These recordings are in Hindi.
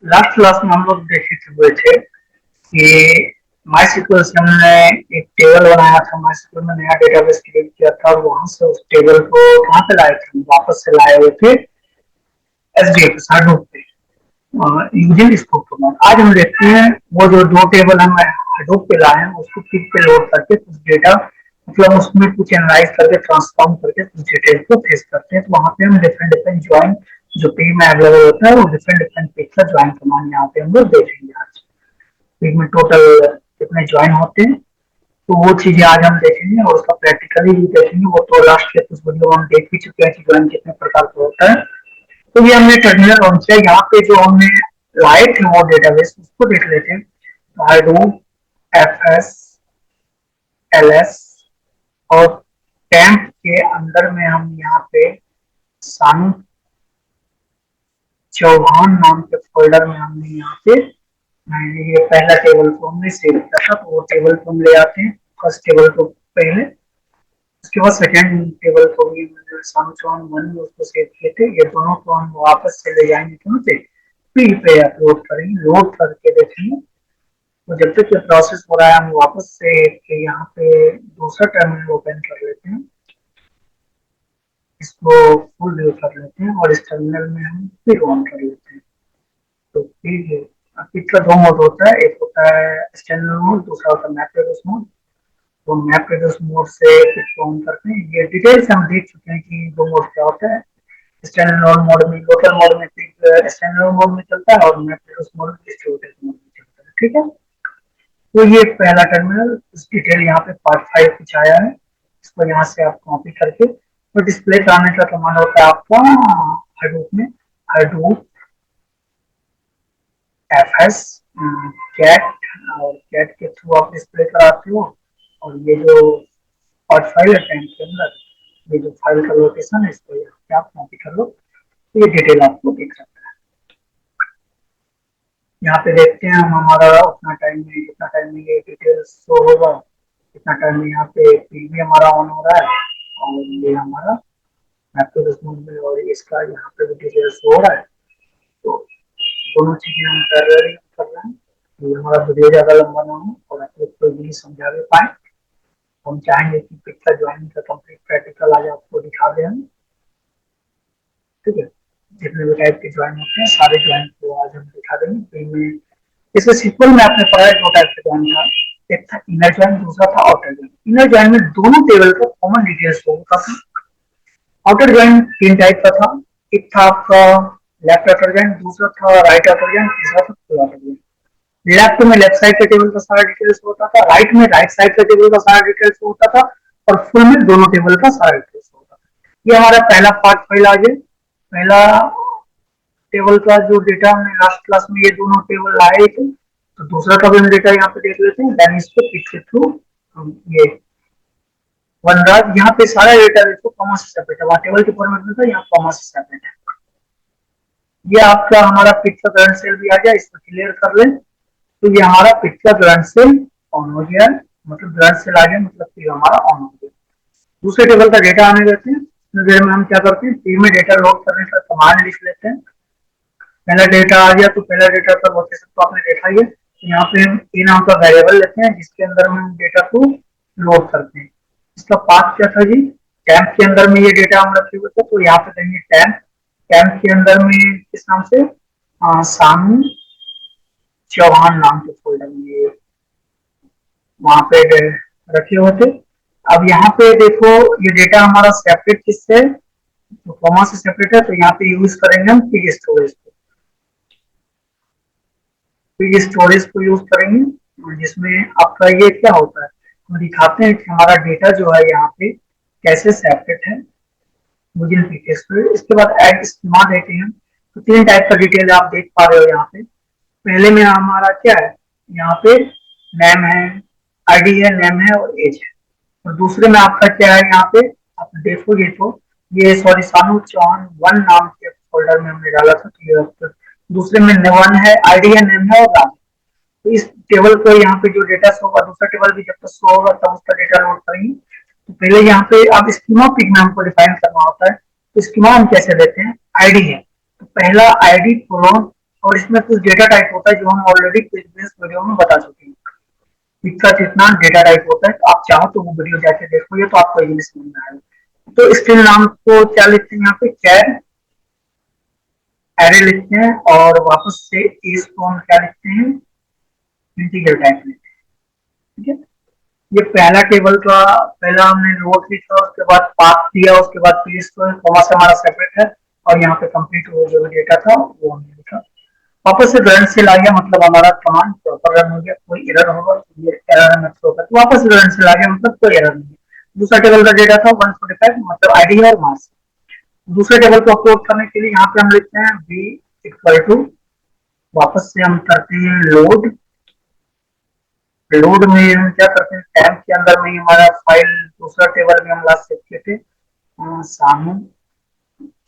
लास्ट क्लास में हम लोग देखे हुए थे कि माइस्क्ल से हमने एक टेबल बनाया था। माइस्क्ल में नया डेटाबेस क्रिएट किया था और वहां से उस टेबल को कहाँ पे लाए थे, वापस से लाए हुए थे एसडीएफ हाडूप पे यूजिंग स्कोप कमांड। आज हम देखते हैं वो जो दो टेबल हम हाडूप पे लाए हैं उसको पिक पे लोड करके कुछ डेटा मतलब उसमें कुछ एनालाइज करके ट्रांसफॉर्म करके कुछ डिटेल को फेस करते हैं। तो वहां पे हम डिफरेंट डिफरेंट ज्वाइन जो पिक में अवेलेबल होता है वो डिफरेंट डिफरेंट पिक का ज्वाइन कमांड यहाँ पे हम लोग देखेंगे। आज पिक में टोटल कितने ज्वाइन होते हैं तो वो चीजें आज हम देखेंगे और उसका प्रैक्टिकली भी देखेंगे। वो तो लास्ट के कुछ वीडियो हम देख भी चुके हैं कि ज्वाइन कितने प्रकार का होता है। तो ये हमने टर्मिनल लॉन्च किया। यहाँ पे जो हमने लाए थे वो डेटाबेस उसको देख लेते हैं। हाडूप, एफएस, एलएस और टेम्प के अंदर में हम यहाँ पे सानू चौहान नाम के फोल्डर में हमने यहाँ पे ये पहला टेबल को हमने सेव किया था। तो वो टेबल को हम ले आते हैं फर्स्ट टेबल को पहले, उसके बाद सेकेंड टेबल को भी सानू चौहान वन में उसको सेव किए थे। ये दोनों को हम वापस से ले जाएंगे कहाँ पे, पी पे अपलोड करेंगे, लोड करके देखेंगे। तो जब तक ये प्रोसेस हो रहा है हम वापस से यहाँ पे दूसरा टर्मिनल ओपन कर लेते हैं, इसको फुल व्यू कर लेते हैं और इस टर्मिनल में हम फिर ऑन कर लेते हैं। तो फिर पिक का दो मोड होता है, एक होता है स्टैंडर्ड मोड, दूसरा होता है मैप रेडियस मोड। तो मैप रेडियस मोड से पिक को ऑन करते हैं। ये डिटेल्स हम देख चुके हैं कि दो मोड क्या होता है। स्टैंडर्ड मोड में लोकल मोड में पिक स्टैंडर्ड मोड में चलता है और मैप रेडियस मोड में डिस्ट्रीब्यूटेड मोड में चलता है। ठीक है, तो ये पहला टर्मिनल इस डिटेल यहाँ पे पार्ट 5 कुछ आया है, इसको यहाँ से आप कॉपी करके तो डिस्प्ले कराने का कमांड होता है आपका हाडूप में, हाडूप एफएस कैट, और कैट के थ्रू आप डिस्प्ले कराते हो। और ये जो पार्ट फाइल है टेम्प के अंदर, ये जो फाइल का लोकेशन है इसको यहाँ पे आप कॉपी कर लो तो ये डिटेल आपको दिख सकता है। यहाँ पे देखते हैं हम हमारा उतना टाइम में कितना टाइम में ये डिटेल शो होगा, कितना टाइम में यहाँ पे पीवी हमारा ऑन हो रहा है और ये हमारा मैप में और इसका यहाँ पे भी डिटेल शो हो रहा है। तो दोनों चीजें हम पैरेलली कर रहे हैं। ये हमारा वीडियो ज्यादा लंबा ना हो और आप लोग को भी समझा भी पाए। हम चाहेंगे कि पिक्चर ज्वाइनिंग का कंप्लीट प्रैक्टिकल आज आपको दिखा दें हम। ठीक है, जितने भी टाइप के ज्वाइन होते हैं सारे ज्वाइन को आज हम दिखा देंगे। इसमें सीक्वल में आपने पढ़ा है दो टाइप का ज्वाइन था, एक था इनर ज्वाइन, दूसरा था आउटर ज्वाइन। इनर ज्वाइन में दोनों टेबल का कॉमन डिटेल्स होता था। आउटर ज्वाइन तीन टाइप का था, एक था आपका लेफ्ट आउटर ज्वाइन, दूसरा था राइट आउटर ज्वाइन, तीसरा था फुल आउटर ज्वाइन। लेफ्ट में लेफ्ट साइड के टेबल का सारा डिटेल्स होता था, राइट में राइट साइड के टेबल का सारा डिटेल्स होता था और फुल में दोनों टेबल का सारा डिटेल्स होता था। ये हमारा पहला पार्ट फाइल आ गया। पहला टेबल का जो डेटा हमने लास्ट क्लास में ये दोनों टेबल लाए थे, तो दूसरा का भी हम डेटा यहाँ पे देख लेते हैं। देन इसको पिक के थ्रू ये वनराज यहाँ पे सारा डेटा देखो कॉमा से सेपरेट है, वहाँ टेबल के फॉर्मेट में था, यहाँ कॉमा से सेपरेट है। ये आपका हमारा पिक का करंट सेल भी आ गया, इसको क्लियर कर ले। तो ये हमारा पिक का करंट सेल ऑन हो गया, मतलब करंट सेल आ गया, मतलब पिक हमारा ऑन हो गया। दूसरे टेबल का डेटा आने देते हैं। देर में हम क्या करते हैं, पी में डेटा लोड करने का कमांड लिख लेते हैं। पहला डेटा आ गया तो पहला डेटा का लोकेशन तो आपने देखा ही है। यहाँ पे हम ए नाम का वेरिएबल लेते हैं जिसके अंदर हम डेटा को लोड करते हैं। इसका पाथ क्या था जी, टैम्प के अंदर में ये डेटा हम रखे हुए थे, तो यहाँ पे देंगे टैम्प। टैम्प के अंदर में किस नाम से, सानू चौहान नाम के फोल्डर में ये वहां पे रखे हुए थे। अब यहाँ पे देखो ये डेटा हमारा सेपरेट किससे, तो कॉमा से सेपरेट है, तो यहाँ पे यूज करेंगे हम पिग स्टोरेज को। पिग स्टोरेज को यूज करेंगे जिसमें आपका ये क्या होता है, हम दिखाते हैं कि हमारा डेटा जो है यहाँ पे कैसे सेपरेट है विद पिग स्टोरेज। इसके बाद ऐड स्कीमा देते हैं। तो तीन टाइप का डिटेल आप देख पा रहे हो यहाँ पे। पहले में हमारा क्या है, यहाँ पे नेम है, आईडी है, नेम है और एज है। और दूसरे में आपका क्या है, यहाँ पे आप देखोगे तो ये सॉरी सानू चौहान वन नाम के फोल्डर में हमने डाला था। तो ये दूसरे में वन है, आईडी है, नेम है और नाम। तो इस टेबल को यहाँ पे जो डेटा शो होगा, दूसरा टेबल भी जब तक शो होगा तब उसका डेटा लोड करेंगे। तो पहले यहाँ पे अब स्कीमा पिक में हमको डिफाइन करना होता है। तो स्कीमा हम कैसे देते हैं, आईडी है तो पहला आईडी कोलोन और इसमें कुछ डेटा टाइप होता है जो हम ऑलरेडी प्रीवियस वीडियो में बता चुके हैं। इसका जितना डेटा टाइप होता है, तो आप चाहो तो वो वीडियो जाके देखोगे तो आपको इंग्लिश समझ में आएगा। तो स्ट्रिंग नाम को क्या लिखते हैं यहाँ पे, चैर एरे लिखते हैं, और वापस से इस को हम क्या लिखते हैं, इंटीजर टाइप लिखते हैं। ठीक है, ये पहला टेबल का पहला हमने रोट लिखा, उसके बाद पाथ दिया, उसके बाद पीस कॉमा से हमारा सेपरेट है, और यहाँ पे कंप्लीट वो जो डेटा था वो हमने लिखा। वापस से रन से ला गया, मतलब हमारा कमांड प्रॉपर रन हो गया, कोई एरर होगा तो ये एरर मेथड होगा, तो वापस रन से ला गया, मतलब कोई एरर नहीं। दूसरा टेबल का डेटा था 145, मतलब आईडी और मार्क्स। दूसरे टेबल को अपलोड करने के लिए यहाँ पे हम लिखते हैं बी इक्वल टू, वापस से हम करते हैं लोड। लोड में हम क्या करते हैं, टैब के अंदर में हमारा फाइल दूसरा टेबल में हम लास्ट सेव किए थे, सामू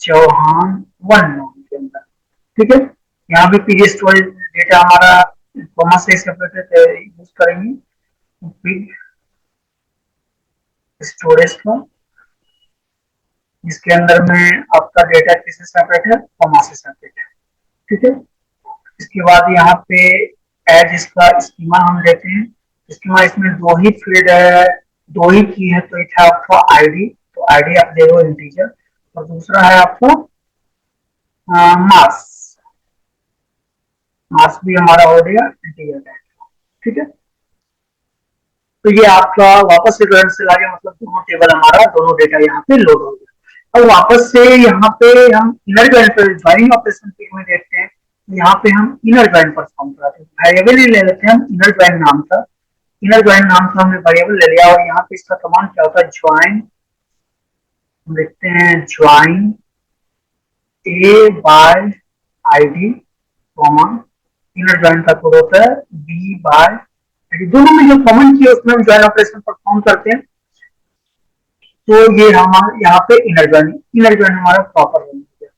चौहान वन नाम के अंदर। ठीक है, यहाँ भी पीडी स्टोरेज डेटा हमारा कॉमा से सेपरेटेड यूज करेंगे, बिग स्टोरेज का, जिसके अंदर में आपका डेटा किससे सेपरेट है, कॉमा से सेपरेट है। ठीक है, इसके बाद यहाँ पे एज इसका स्कीमा हम लेते हैं। स्कीमा इसमें दो ही फील्ड है, दो ही की है, तो एक है आपका आईडी, तो आईडी आप दे दो इंटीजर, और दूसरा है आपका मार्क्स। मार्क्स भी हमारा हो गया इंटीजर टाइप। ठीक है, तो ये आपका वापस से करंट से लाके, मतलब दोनों टेबल हमारा दोनों डेटा यहाँ पे लोड हो गया। अब वापस से यहाँ पे हम इनर जॉइन पर ज्वाइनिंग ऑपरेशन में देखते हैं, यहाँ पे हम इनर जॉइन परफॉर्म कराते हैं। वेरिएबल ही ले लेते हैं हम, इनर जॉइन नाम था, इनर जॉइन नाम का हमने वेरिएबल ले लिया, और यहाँ पे इसका कमांड क्या होता है, ज्वाइन, हम लिखते हैं join A by ID, comma inner join का कोड होता है बी बाय आईडी। दोनों में जो कॉमन की है उसमें हम ज्वाइन ऑपरेशन परफॉर्म करते हैं। तो ये हमारा यहाँ पे इनर जॉइन हमारा प्रॉपर हो गया।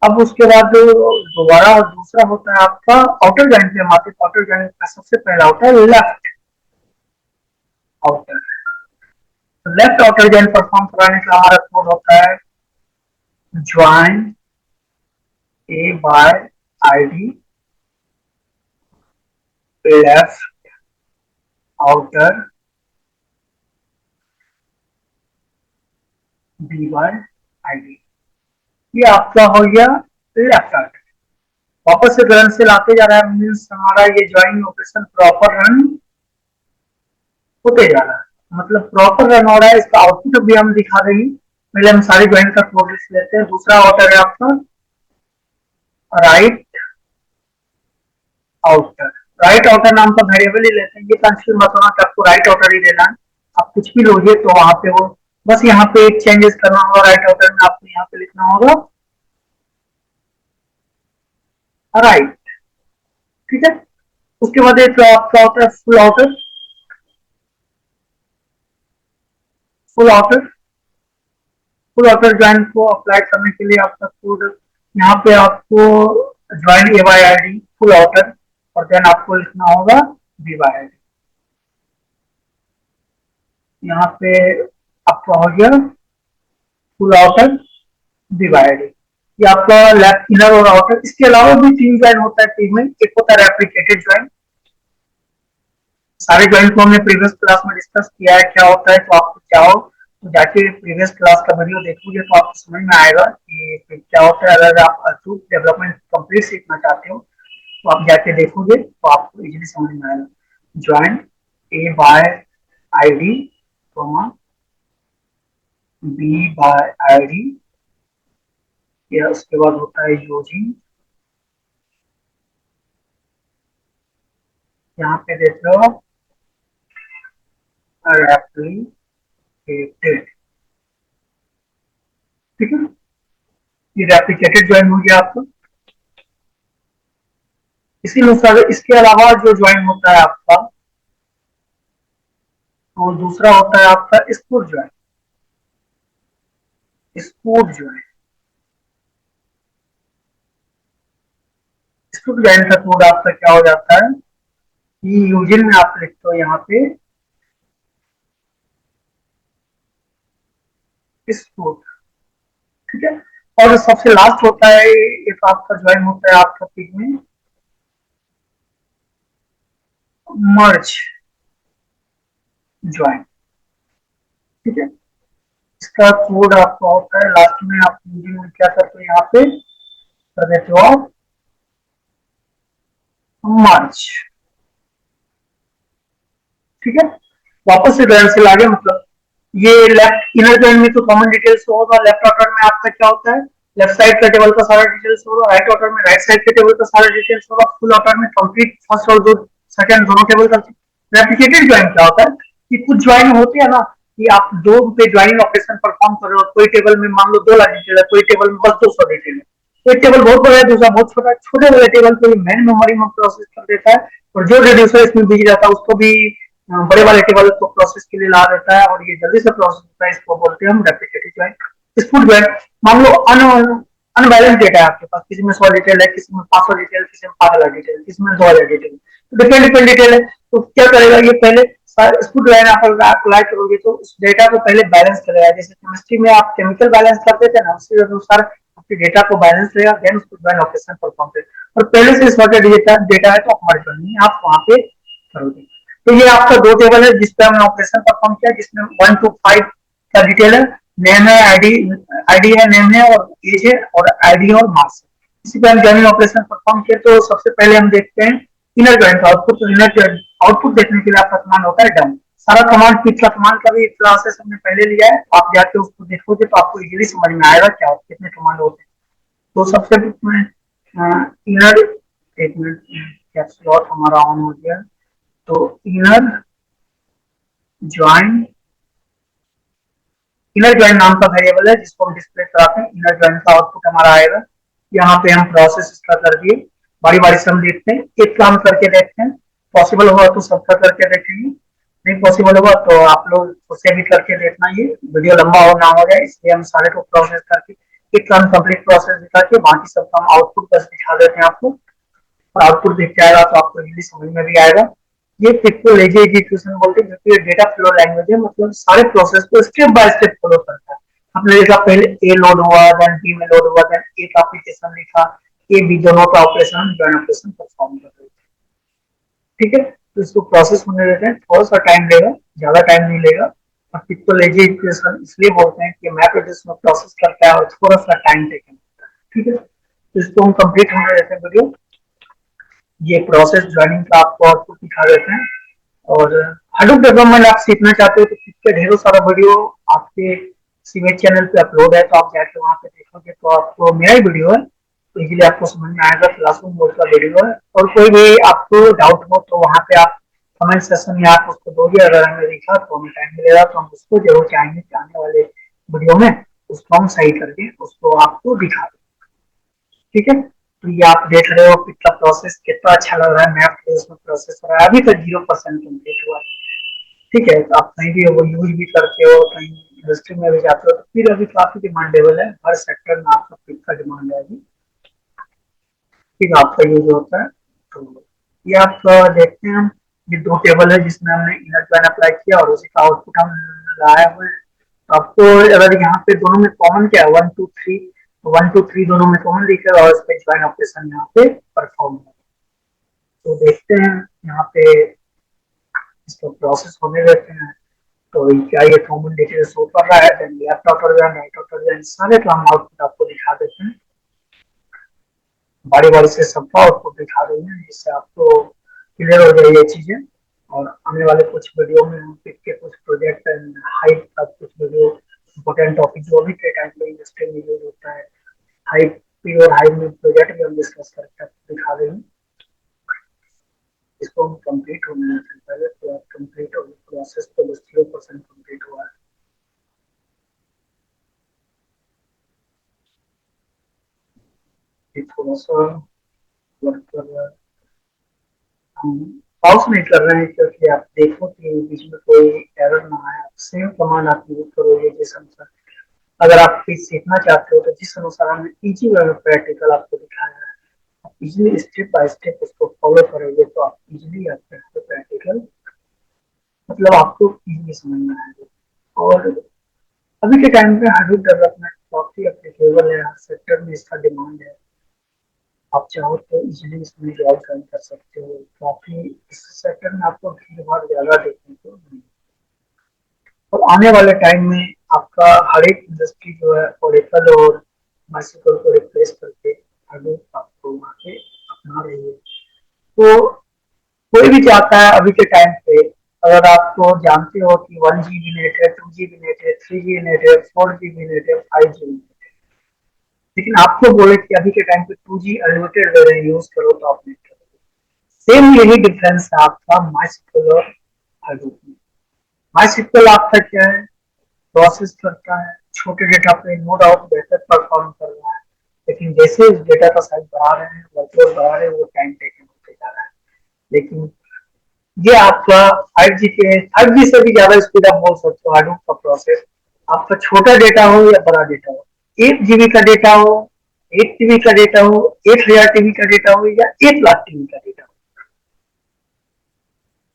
अब उसके बाद दोबारा दूसरा होता है आपका आउटर जॉइन पे हम आते हैं। आउटर जॉइन का सबसे पहला होता है left outer. Left outer join perform कराने का हमारा कोड होता है join A by ID left outer B by ID. ये आपका हो गया लेफ्ट आउटर। वापस से रन से लाते जा रहा है, मीन्स हमारा ये ज्वाइन ऑपरेशन प्रॉपर रन होते जा रहा है, मतलब प्रॉपर रन हो रहा है। इसका आउटपुट भी हम दिखा देंगे। पहले हम सारे ज्वाइन का प्रोग्रेस लेते हैं। दूसरा ऑर्डर है आपका राइट आउटर। राइट आउटर नाम का वेरिएबल ही लेते हैं। ये कंफ्यूज मत होना कि आपको राइट आउटर ही देना है, आप कुछ भी लोगे तो वहां पे वो बस यहाँ पे एक चेंजेस करना होगा। राइट आउटर में आपको यहाँ पे लिखना होगा राइट। ठीक है, उसके बाद एक आपका होता है full outer. Full outer, full outer join को अप्लाई करने के लिए आपका कोड यहाँ पे आपको join A by ID full outer, और देन आपको लिखना होगा बी बाय आईडी। यहाँ पे आपका हो गया full outer B by ID. ये आपका लेफ्ट इनर और आउटर। इसके अलावा भी तीन ज्वाइन होता है टीम में। एक होता है रेप्लिकेटेड ज्वाइन। सारे ज्वाइन को हमने प्रीवियस क्लास में डिस्कस किया है क्या होता है, तो आपको चाहो तो जाके प्रीवियस क्लास का वीडियो देखोगे तो आपको समझ में आएगा कि क्या होता है। अगर आप अचूक डेवलपमेंट कंप्लीट सीखना चाहते हो तो आप जाके देखोगे तो आपको इजीली समझ में आएगा। Join A by ID comma B by ID, या उसके बाद होता है यूजिंग, यहाँ पे देख लो रेप्लिकेटेड। ठीक है, ये रेप्लिकेटेड ज्वाइन हो गया आपका। इसी अनुसार इसके अलावा जो ज्वाइन होता है आपका, तो दूसरा होता है आपका school join. School join, school join का कोड आपका क्या हो जाता है कि यूजर में आप लिखते हो यहाँ पे स्कूल। ठीक है, और सबसे लास्ट होता है एक आपका ज्वाइन होता है आपका पिग में मर्ज ज्वाइन, ठीक है। इसका कोड आपका होता है लास्ट में, आप क्या करते हो यहाँ पे कर देते हो आप मर्ज, ठीक है। वापस से ज्वाइन से लागे, मतलब ये लेफ्ट इनर ज्वाइन में तो कॉमन डिटेल्स होगा, लेफ्ट ऑर्डर में आपका क्या होता है, लेफ्ट साइड का टेबल का सारा डिटेल्स होगा, राइट ऑर्डर में राइट साइड के टेबल का सारा डिटेल्स होगा, फुल ऑर्डर में कंप्लीट फर्स्ट और दो सेकंड दोनों टेबल का। रेप्लिकेटेड ज्वाइन क्या होता है कि कुछ ज्वाइन होते हैं ना, कि आप दो पे ज्वाइनिंग ऑपरेशन परफॉर्म कर रहे हो, कोई टेबल में मान लो 2 लाख डिटेल है, कोई टेबल में बस 200 डिटेल है, तो एक टेबल बहुत बड़ा है, दूसरा बहुत छोटा है, छोटे वाले टेबल को मेन मेमोरी में प्रोसेस कर देता है, और जो रिड्यूसर इसमें बिजी रहता है उसको भी बड़े वाले टेबल को प्रोसेस के लिए ला देता है, और ये जल्दी से प्रोसेस होता है, इसको बोलते हैं हम रेप्लिकेटिव ज्वाइन। स्पूट ज्वाइन, मान लो अनबैलेंस डेटा है आपके पास, किसी में 100 डिटेल है, किसी में 500 डिटेल, किसी में 5,000 डिटेल, किसी में 2,000 डिटेल, तो डिफरेंट डिफरेंट डिटेल है। तो क्या करेगा ये, पहले स्पूट ज्वाइन आप अप्लाई करोगे तो उस डेटा को पहले बैलेंस करेगा, जैसे केमिस्ट्री में आप केमिकल बैलेंस करते थे ना, उसी अनुसार आपके डेटा को बैलेंस करेगा, देन उसको ज्वाइन ऑपरेशन परफॉर्म करेगा। और पहले से सॉर्टेड डेटा है तो आप मर्ज करनी है, आप वहां पे करोगे। तो ये आपका दो टेबल है जिस पे हमने ऑपरेशन परफॉर्म किया, जिसमें 1 to 5 का डिटेल है, नेम है, आईडी आईडी है, नेम है और एज है, और आईडी और मार्क्स है। इसी पे हम ज्वाइनिंग ऑपरेशन परफॉर्म किए, तो सबसे पहले हम देखते हैं इनर ज्वाइन का आउटपुट। तो इनर आउटपुट देखने के लिए आपका कमांड होता है डम। सारा कमांड, पिछला कमांड का भी क्लासेस हमने पहले लिया है, आप जाके उसको देखोगे तो आपको इजीली समझ में आएगा क्या कितने कमांड होते हैं। तो सबसे इनर, एक मिनट, कैप्स लॉक हमारा ऑन हो गया, तो इनर ज्वाइन, इनर ज्वाइन नाम का वेरिएबल है जिसको हम डिस्प्ले कराते हैं, इनर ज्वाइन का आउटपुट हमारा आएगा। यहाँ पे हम प्रोसेस इसका कर दिए, बारी बारी से हम देखते हैं, एक काम करके देखते हैं, पॉसिबल होगा तो सबका करके देखेंगे, नहीं पॉसिबल होगा तो आप लोग उससे भी करके देखना, ये वीडियो लंबा हो ना हो जाए, इसलिए हम सारे को प्रोसेस करके एक काम कंप्लीट प्रोसेस दिखा के बाकी सब काम आउटपुट बस दिखा देते हैं आपको, और आउटपुट दिख जाएगा तो आपको इजीली समझ में भी आएगा। ये पिक्चर लेजी एग्जीक्यूशन बोलते हैं, क्योंकि डेटा फ्लो लैंग्वेज है, मतलब सारे प्रोसेस को स्टेप बाय स्टेप फॉलो करता है। हमने देखा पहले ए लोड हुआ, देन बी में लोड हुआ, देन ए का एप्लीकेशन लिखा, ए बी दोनों का ऑपरेशन ज्वाइन ऑपरेशन परफॉर्म कर रहे थे, ठीक है। तो इसको प्रोसेस होने देते हैं, थोड़ा सा टाइम लेगा, ज्यादा टाइम नहीं लेगा। और पिक्चर लेजी एग्जीक्यूशन इसलिए बोलते हैं कि मैप एड्रेस में प्रोसेस करता है और थोड़ा सा टाइम टेकन होता है, ठीक है। तो इसको हम कंप्लीट होने देते हैं वीडियो, ये प्रोसेस ज्वाइनिंग का आपको आउटपुट दिखा देते हैं। और हडूप डेवलपमेंट आप सीखना चाहते हो तो इसके ढेरों सारा वीडियो आपके सीमेज चैनल पे अपलोड है, तो आप जाके वहां पे देखोगे तो आपको मेरा ही वीडियो है, तो इजीली आपको समझ में आएगा, क्लासरूम बोर्ड का वीडियो है। और कोई भी आपको डाउट हो तो वहां पे आप कमेंट सेक्शन में आप उसको दोगे, अगर हमें दिखा तो हमें टाइम मिलेगा तो हम उसको जरूर चाहेंगे कि आने वाले वीडियो में उसको हम सही करके उसको आपको दिखा दें, ठीक है। तो ये आप देख रहे हो कितना प्रोसेस कितना अच्छा लग रहा है, मैप के उसमें प्रोसेस हो रहा है, अभी तक 0% कंप्लीट हुआ है, ठीक है। तो आप कहीं भी वो यूज भी करते हो, कहीं इंडस्ट्री में भी जाते हो, तो फिर अभी काफी डिमांडेबल है, हर सेक्टर में आपका पिक का डिमांड है अभी, फिर आपका यूज होता है। तो ये आप देखते हैं हम, ये दो टेबल है जिसमें हमने इनर प्लान अप्लाई किया और उसी का आउटपुट हम लाए हुए हैं। तो आपको अगर यहाँ पे दोनों में कॉमन क्या है, 1 2 3, 1 2 3 दोनों में कॉमन दिखेगा, और इस पे ज्वाइन ऑपरेशन यहाँ पे परफॉर्म होगा। तो देखते हैं यहाँ पे, इसको प्रोसेस होने देते हैं। तो क्या ये कॉमन डिटेल शो कर रहा है, देन लेफ्ट आउटर जाए, राइट आउटर जाए, सारे काम आउटपुट आपको दिखा देते हैं, बारी बारी से सबका आउटपुट दिखा रही है, जिससे आपको क्लियर हो जाए ये चीजें। और आने वाले कुछ वीडियो में हम पिक के कुछ प्रोजेक्ट एंड हाइप का कुछ वीडियो, इंपॉर्टेंट टॉपिक जो भी के टाइम पे इंडस्ट्री में यूज होता है, हाइप पी और हाइप में प्रोजेक्ट भी हम डिस्कस करके आपको दिखा रहे हैं। इसको हम कंप्लीट होने से पहले तो कंप्लीट हो, प्रोसेस तो बस 0% कंप्लीट हुआ है। ये थोड़ा सा वर्क कर रहा है, हम पॉज नहीं कर रहे हैं क्योंकि आप देखो कि बीच में कोई एरर ना आए, आप सेम कमांड आप यूज करोगे जिस अनुसार, अगर आप कुछ सीखना चाहते हो तो जिस अनुसार हमने इजी वे में प्रैक्टिकल आपको दिखाया है, आप इजीली स्टेप बाय स्टेप उसको फॉलो करोगे तो आप इजीली आपका प्रैक्टिकल, मतलब आपको इजीली समझ में आएगा। और अभी के टाइम पे हडूप डेवलपमेंट काफी एप्लीकेबल है, हर सेक्टर में इसका डिमांड है। आप चाहो तो इजीली इसमें जॉब ज्वाइन कर सकते हो। काफी इस सेक्टर में आपको भीड़ भाड़ ज्यादा देखने को मिलेगी। और आने वाले टाइम में आपका हर एक इंडस्ट्री जो है ओरेकल और माइस्क्ल को रिप्लेस करके आगे आपको वहाँ पे अपना रही है। तो कोई भी चाहता है अभी के टाइम पे, अगर आपको जानते हो कि 1 GB नेट है, 2 GB नेट है, 3 GB नेट है, 4 GB नेट है, 5 GB नेट है, लेकिन आपको बोले कि अभी के टाइम पे 2G अनलिमिटेड दे रहे हैं, यूज करो तो आप नेट करोगे। सेम यही डिफरेंस है आपका माइस्क्ल और हाडूप में। माइस्क्ल आपका क्या है, प्रोसेस करता है छोटे डेटा पे, नो डाउट बेहतर परफॉर्म कर रहा है, लेकिन जैसे इस डेटा का साइज बढ़ा रहे हैं, वर्कलोड बढ़ा रहे हैं, वो टाइम टेकन होते जा रहा है। लेकिन ये आपका 5G के 5G से भी ज्यादा स्पीड आप बोल सकते हो हाडूप का प्रोसेस। आपका छोटा डेटा हो या बड़ा डेटा हो, 1 GB का डेटा हो, 1 TB का डेटा हो, 1000 TB का डेटा हो या 1 लाख TB का डेटा हो,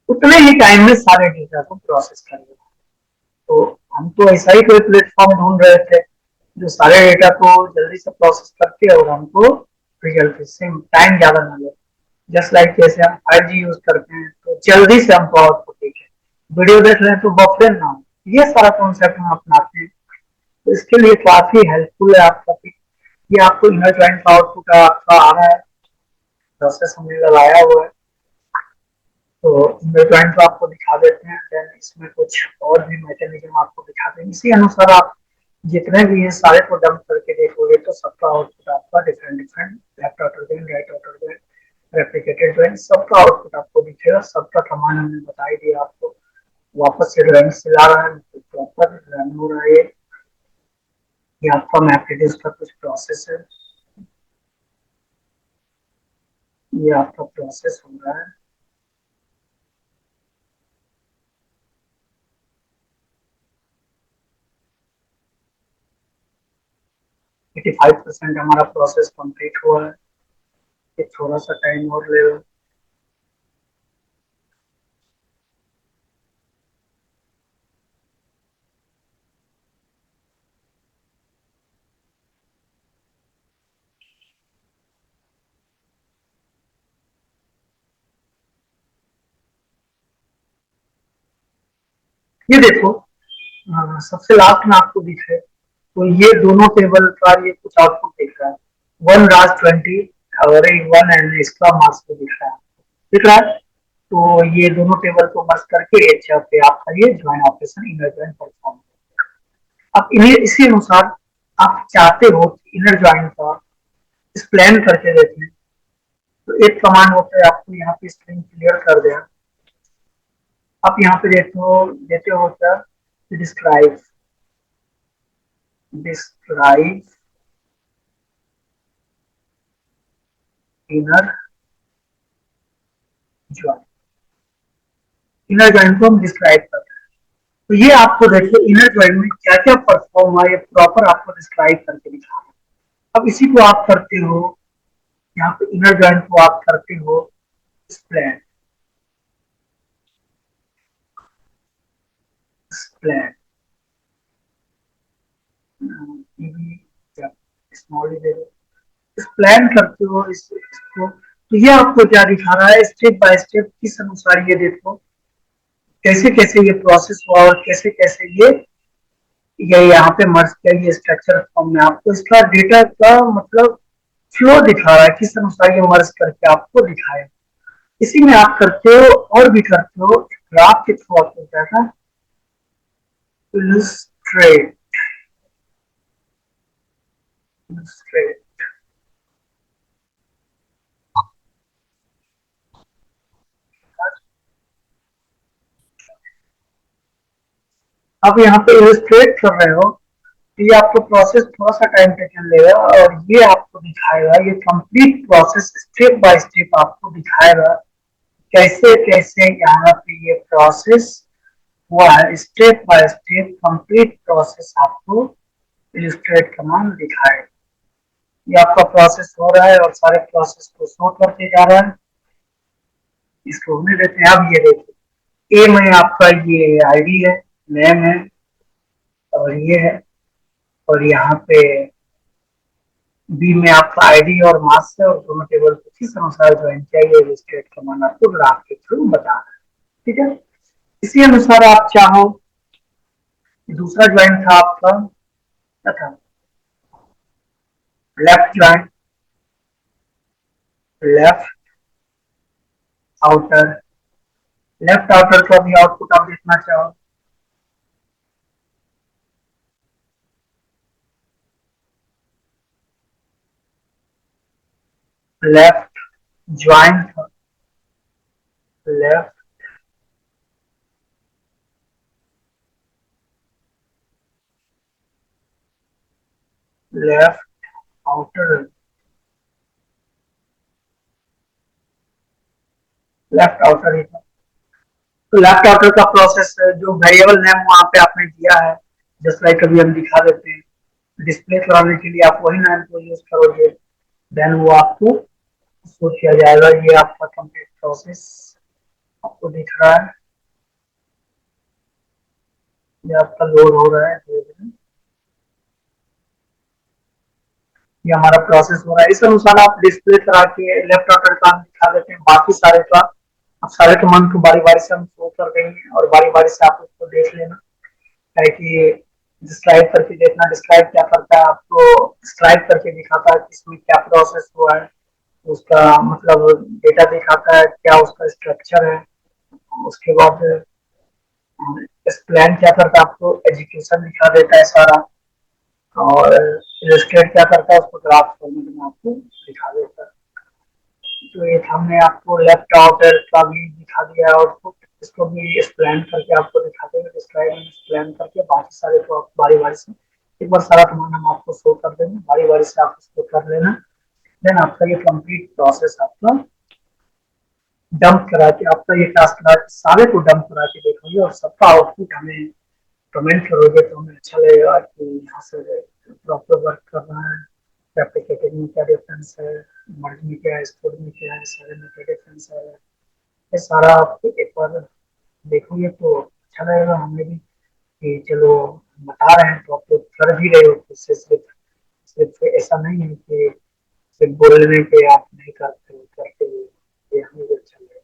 उतने ही टाइम में सारे डेटा को प्रोसेस कर लेगा। तो हम तो ऐसा ही कोई प्लेटफॉर्म ढूंढ रहे थे जो सारे डेटा को जल्दी से प्रोसेस करके और हमको रिजल्ट सेम टाइम ज्यादा ना ले। जस्ट लाइक जैसे हम 5G यूज करते हैं तो जल्दी से हमको आउटपुट दिखे, वीडियो देख रहे हैं तो बफर ना हो, ये सारा कॉन्सेप्ट हम अपनाते हैं। तो इसके लिए काफी हेल्पफुल है आपका पिक। ये आपको इनर ज्वाइंट का आउटपुट आपका आ रहा है, प्रोसेस हमने लगाया हुआ है। तो इनर ज्वाइंट को आपको दिखा देते हैं, देन इसमें कुछ और भी मैकेनिज्म आपको दिखा देंगे। इसी अनुसार आप जितने भी हैं सारे को डंप करके देखोगे तो सबका आउटपुट आपका different different, left outer joint, right outer joint, replicated joint, सबका आउटपुट आपको दिखेगा। सबका कमांड हमने बता ही दिया आपको। वापस से ड्राइंग से ला रहा है तो प्रॉपर रन हो रहा है। ये आपका मैप्रेडिस का कुछ प्रोसेस है, ये आपका प्रोसेस हो रहा है। 85% हमारा प्रोसेस कंप्लीट हुआ है। ये थोड़ा सा टाइम और लेगा। ये देखो, सबसे लास्ट में आपको दिख रहा है तो ये दोनों टेबल का ये कुछ आउटपुट दिख रहा है। 1 राज 20 और 1 इसका मार्क्स को दिख रहा है। तो ये दोनों टेबल को मर्ज करके एच पे आपका ये join operation inner join perform. अब इन्हें इसी अनुसार आप चाहते हो कि इनर ज्वाइन का इस प्लान करके देखें तो एक कमांड होता है, आपको यहाँ पे स्क्रीन क्लियर कर दें। आप यहाँ पे देते हो क्या, describe describe inner join. Inner join को हम डिस्क्राइब करते हैं। तो ये आपको देखिए इनर ज्वाइन में क्या क्या परफॉर्म हुआ, ये प्रॉपर आपको डिस्क्राइब करके दिखा रहा है। अब इसी को आप करते हो, यहाँ पे इनर ज्वाइन को आप करते हो स्प्लैन। स्प्लैन स्मॉल दे दो, प्लान करते हो इसको। तो ये आपको क्या दिखा रहा है, स्टेप बाय स्टेप किस अनुसार ये देखो कैसे कैसे ये प्रोसेस हुआ और कैसे कैसे ये यहाँ पे मर्ज किया, ये स्ट्रक्चर फॉर्म में आपको इसका डेटा का मतलब फ्लो दिखा रहा है, किस अनुसार ये मर्ज करके आपको दिखाए। इसी में आप करते हो और भी करते हो, ग्राफ के थ्रू आपको जाएगा इलस्ट्रेट। इलस्ट्रेट आप यहाँ पे इलस्ट्रेट कर रहे हो तो ये आपको प्रोसेस थोड़ा सा टाइम टेकन लेगा और ये आपको दिखाएगा, ये complete process step by step आपको दिखाएगा कैसे कैसे यहाँ पे ये प्रोसेस हुआ है। Step by step complete process आपको इलस्ट्रेट कमांड दिखाएगा। ये आपका प्रोसेस हो रहा है और सारे प्रोसेस को शो करते जा रहा है। इसको होने देते हैं। अब ये देखिए, ए में आपका ये आईडी है, नेम है और ये है, और यहाँ पे बी में आपका आईडी और मार्क्स है और दोनों टेबल को किस अनुसार ज्वाइन किया गया इलस्ट्रेट कमांड आपको ग्राफ के थ्रू बता रहा है। ठीक है, इसी अनुसार आप चाहो, दूसरा ज्वाइन था आपका क्या था, left join, left outer, left outer का भी आउटपुट आप देखना चाहो, लेफ्ट ज्वाइन था, left left outer, left outer ही था। तो लेफ्ट आउटर का प्रोसेस जो वेरिएबल नेम वहां पे आपने दिया है, जस्ट लाइक अभी हम दिखा देते हैं, डिस्प्ले कराने के लिए आप वही नाम को यूज करोगे, देन वो आपको शो किया जाएगा। ये आपका कंप्लीट प्रोसेस आपको दिख रहा है, ये आपका लोड हो रहा है धीरे धीरे, ये हमारा प्रोसेस हो रहा है। इस अनुसार आप डिस्प्ले करा के लेफ्ट आउटर का दिखा देते हैं, बाकी सारे का आप सारे कमांड को बारी बारी से हम शो कर देंगे और बारी बारी से आप उसको देख लेना है कि डिस्क्राइब करके देखना, डिस्क्राइब क्या करता है आपको, डिस्क्राइब करके दिखाता है कि इसमें क्या प्रोसेस हुआ है, उसका मतलब डेटा दिखाता है, क्या उसका स्ट्रक्चर है, उसके बाद एक्सप्लेन क्या करता है आपको एजुकेशन दिखा देता है सारा, और इलस्ट्रेट क्या करता है उसको ग्राफ फॉर्मेट में आपको दिखा देता है। तो ये हमने आपको लेफ्ट आउटर का भी दिखा दिया है आउटपुट, इसको भी एक्सप्लेन करके आपको दिखा देंगे, डिस्क्राइब एंड एक्सप्लेन करके बाकी सारे को आप बारी बारी से एक बार सारा कमांड हम आपको शो कर देंगे, बारी बारी से आप उसको कर लेना, देन आपका ये कंप्लीट प्रोसेस आपका डंप करा के, आपका ये टास्क करा के सारे को डंप करा के देखोगे और सबका आउटपुट हमें कमेंट करोगे तो हमें अच्छा लगेगा कि यहाँ से प्रॉपर वर्क कर रहा है, रेप्लिकेटिंग में क्या डिफरेंस है, मर्ज में क्या है, स्टोर में क्या है, सारे में क्या डिफरेंस है, ये सारा आप एक बार देखोगे तो अच्छा लगेगा हमें भी कि चलो बता रहे हैं तो आप लोग कर भी रहे हो, तो उससे सिर्फ सिर्फ ऐसा नहीं है कि सिर्फ बोलने पे आप नहीं करते हो, करते हो, ये हमें भी अच्छा लगेगा।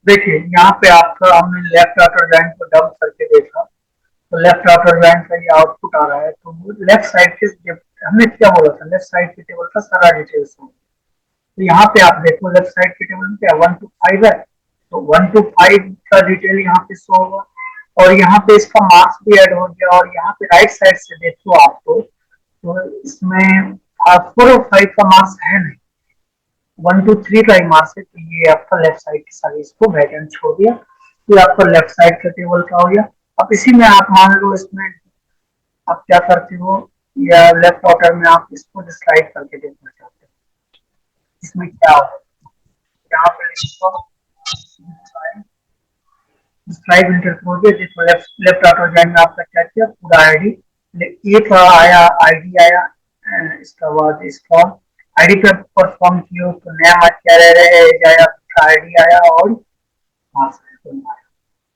देखिए यहाँ पे आपका हमने लेफ्ट आउटर लाइन को डंप करके देखा, तो लेफ्ट आउटर लाइन का ये आउटपुट आ रहा है, तो लेफ्ट साइड के हमने क्या बोला था, लेफ्ट साइड के टेबल का सारा डिटेल्स हो, तो यहाँ पे आप देखो लेफ्ट साइड के टेबल में क्या 1 to 5 है, तो 1 to 5 का डिटेल यहाँ पे शो होगा, और यहाँ पे इसका मार्क्स भी ऐड हो गया, और यहाँ पे राइट साइड से देखो आपको तो इसमें 4 और 5 का मार्क्स है नहीं, 1 to 3 का ही मार्क्स है, तो ये आपका लेफ्ट साइड की सारी इसको वैकेंट छोड़ दिया, ये आपका लेफ्ट साइड का टेबल का हो गया। अब इसी में आप मान लो इसमें आप क्या करते हो, या लेफ्ट ऑर्डर में आप इसको डिस्क्राइब करके देखना चाहते हो इसमें क्या हो, यहाँ पे लिखो डिस्क्राइब इंटर करोगे, देखो लेफ्ट लेफ्ट ऑर्डर लाइन में आपका क्या किया, पूरा आईडी एक आया, आईडी आया, इसका बाद इसका आईडी पे परफॉर्म किया तो नया मार्क क्या रह रहा है आया, आईडी आया और मार्क्स आया,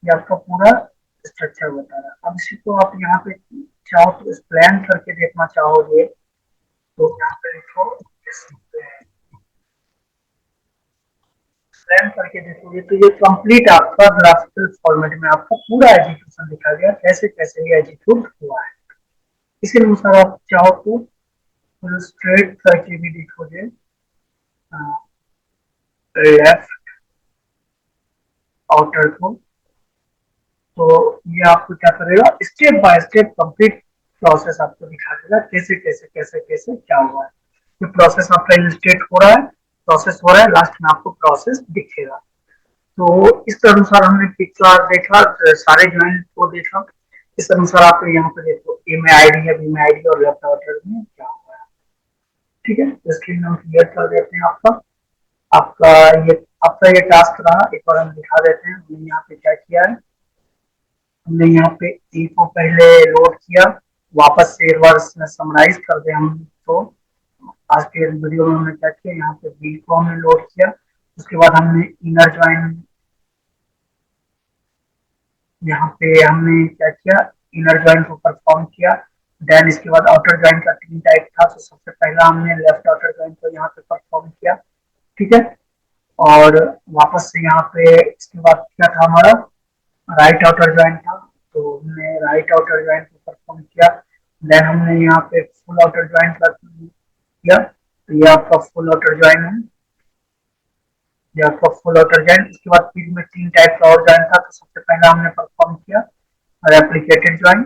ये आपका पूरा स्ट्रक्चर बता रहा है। अब इसी को आप यहाँ पे चाहो तो एक्सप्लेन करके देखना चाहोगे तो यहाँ पे लिखो एक्सप्लेन करके देखोगे तो ये कंप्लीट आपका ग्राफिकल फॉर्मेट में आपका पूरा एजुकेशन दिखा गया, कैसे कैसे ये एग्जीक्यूट हुआ है। इसी अनुसार आप चाहो तो इलस्ट्रेट करके भी देखोगे, लेफ्ट आउटर को, तो ये आपको क्या करेगा, step by step complete process आपको दिखा देगा कैसे कैसे कैसे कैसे क्या हुआ है। ये प्रोसेस आपका इलस्ट्रेट हो रहा है, प्रोसेस हो रहा है, लास्ट में आपको प्रोसेस दिखेगा। तो इस अनुसार हमने पिक्चर देखा, सारे ज्वाइंट को देखा, इस अनुसार आप यहाँ पे देखो ए में आईडी है, बी में आईडी और लेफ्ट आउटर में क्या हुआ है। ठीक है, स्क्रीन हम क्लियर कर देते हैं आपका, आपका ये आपका ये टास्क रहा, एक बार हम दिखा देते हैं हमने यहाँ पे क्या किया है। हमने यहाँ पे ए को पहले लोड किया, वापस से एक बार समराइज कर दे हम तो आज के वीडियो में हमने क्या किया, यहाँ पे बी को हमने लोड किया, उसके बाद हमने इनर ज्वाइन, यहाँ पे हमने क्या किया, इनर ज्वाइन को परफॉर्म किया। देन इसके बाद आउटर ज्वाइन का 3 टाइप था, तो सबसे पहला हमने लेफ्ट आउटर ज्वाइन को यहाँ पे परफॉर्म किया, ठीक है। और वापस से यहाँ पे इसके बाद क्या था हमारा, राइट आउटर ज्वाइन था, तो हमने राइट आउटर ज्वाइन को परफॉर्म किया। देन हमने यहाँ पे फुल आउटर ज्वाइन का किया, तो ये आपका फुल आउटर ज्वाइन है, ये आपका फुल आउटर ज्वाइन। इसके बाद फिर में 3 टाइप का और ज्वाइन था, तो सबसे पहला हमने परफॉर्म किया रेप्लिकेटेड ज्वाइन।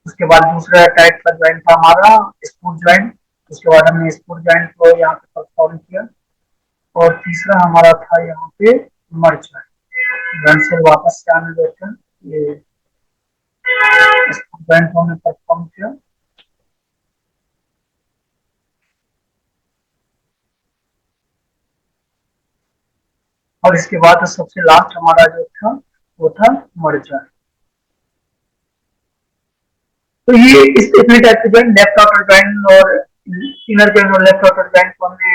उसके बाद दूसरा टाइप का ज्वाइन था हमारा स्पूट ज्वाइन, उसके बाद हमने स्पूट ज्वाइन को यहाँ पे परफॉर्म किया। और तीसरा हमारा था यहाँ पे मर्ज ज्वाइन। रन से वापस से आने देते हैं, ये स्पूट ज्वाइन को हमने परफॉर्म किया। और इसके बाद सबसे लास्ट हमारा जो था वो था मर्ज ज्वाइन। तो ये इस इतने टाइप के ज्वाइन, लेफ्ट आउटर ज्वाइन और इनर ज्वाइन और लेफ्ट आउटर ज्वाइन को हमने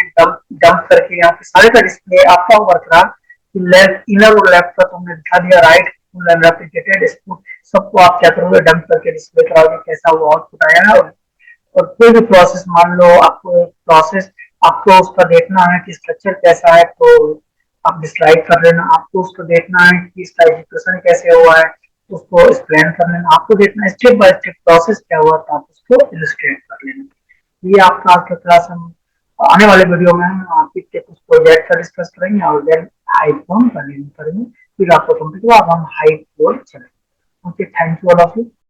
डंप करके यहाँ पे सारे का डिस्प्ले आपका वर्क रहा कि लेफ्ट इनर और लेफ्ट का तुमने दिखा दिया, राइट फुल एंड रेप्लिकेटेड स्पूट सबको आप क्या करोगे, डंप करके डिस्प्ले कराओगे कैसा वो आउटपुट आया है। और कोई भी प्रोसेस मान लो आपको प्रोसेस आपको उसका देखना है कि स्ट्रक्चर कैसा है, तो आप डिस्लाइक कर लेना। आपको उसको देखना है कि इसका एग्जीक्यूशन कैसे हुआ है, उसको एक्सप्लेन कर लेना। आपको देखना है स्टेप बाय स्टेप प्रोसेस क्या हुआ, तो आप उसको इलस्ट्रेट कर लेना। ये आपका आज का क्लास हम आने वाले वीडियो में हम आपके कुछ प्रोजेक्ट का डिस्कस करेंगे और देन हाइट को हम करेंगे। फिर आपको कंप्लीट हुआ, अब हम हाइट की ओर चलेंगे। Okay, thank you all of you.